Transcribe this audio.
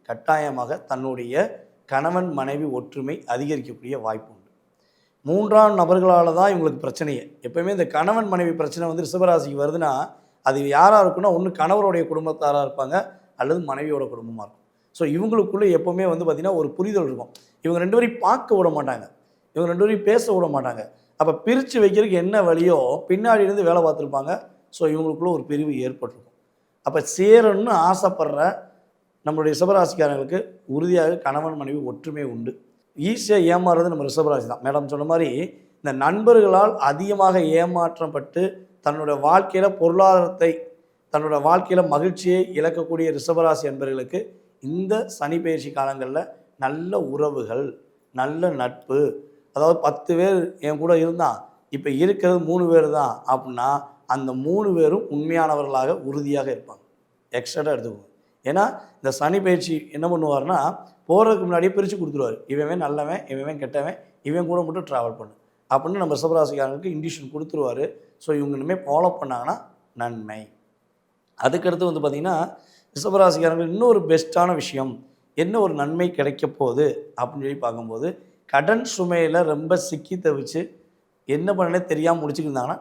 கட்டாயமாக தன்னுடைய கணவன் மனைவி ஒற்றுமை அதிகரிக்கக்கூடிய வாய்ப்பு உண்டு. 3ஆம் நபர்களால் தான் இவங்களுக்கு பிரச்சனையே. எப்போயுமே இந்த கணவன் மனைவி பிரச்சனை வந்து ரிஷபராசிக்கு வருதுன்னா அது யாராக இருக்குன்னா ஒன்று கணவருடைய குடும்பத்தாராக இருப்பாங்க அல்லது மனைவியோட குடும்பமாக இருக்கும். ஸோ இவங்களுக்குள்ளே எப்போவுமே வந்து பார்த்திங்கன்னா ஒரு புரிதல் இருக்கும். இவங்க 2 பேரையும் பார்க்க விட மாட்டாங்க, இவங்க 2 பேரையும் பேச விட மாட்டாங்க. அப்போ பிரித்து வைக்கிறதுக்கு என்ன வழியோ பின்னாடி இருந்து வேலை பார்த்துருப்பாங்க. ஸோ இவங்களுக்குள்ள ஒரு பிரிவு ஏற்பட்டிருக்கும். அப்போ சேரணும்னு ஆசைப்படுற நம்மளுடைய ரிஷபராசிக்காரங்களுக்கு உறுதியாக கணவன் மனைவி ஒற்றுமை உண்டு. ஈஸியாக ஏமாறுறது நம்ம ரிஷபராசி தான். மேடம் சொன்ன மாதிரி இந்த நண்பர்களால் அதிகமாக ஏமாற்றப்பட்டு தன்னுடைய வாழ்க்கையில் பொருளாதாரத்தை, தன்னோட வாழ்க்கையில் மகிழ்ச்சியை இழக்கக்கூடிய ரிஷபராசி என்பவர்களுக்கு இந்த சனி பயிற்சி காலங்களில் நல்ல உறவுகள், நல்ல நட்பு, அதாவது 10 பேர் என் கூட இருந்தான், இப்போ இருக்கிறது 3 பேர் தான் அப்படின்னா அந்த 3 பேரும் உண்மையானவர்களாக உறுதியாக இருப்பாங்க. எக்ஸ்ட்ராடாக எடுத்துக்கோங்க. ஏன்னா இந்த சனி பயிற்சி என்ன பண்ணுவார்னா போகிறதுக்கு முன்னாடியே பிரித்து கொடுத்துருவார். இவன் நல்லவன், இவன் கெட்டவன், இவன் கூட மட்டும் ட்ராவல் பண்ணு அப்படின்னு நம்ம ரிஷபராசிக்காரங்களுக்கு இண்டிஷன் கொடுத்துருவார். ஸோ இவங்க இனிமேல் ஃபாலோ பண்ணாங்கன்னா நன்மை. அதுக்கடுத்து வந்து பார்த்திங்கன்னா ரிஷபராசிக்காரங்களுக்கு இன்னொரு பெஸ்ட்டான விஷயம் என்ன ஒரு நன்மை கிடைக்க போகுது அப்படின்னு சொல்லி பார்க்கும்போது, கடன் சுமையில் ரொம்ப சிக்கி தவிச்சு என்ன பண்ணனே தெரியாமல் முடிச்சுக்கிருந்தாங்கன்னா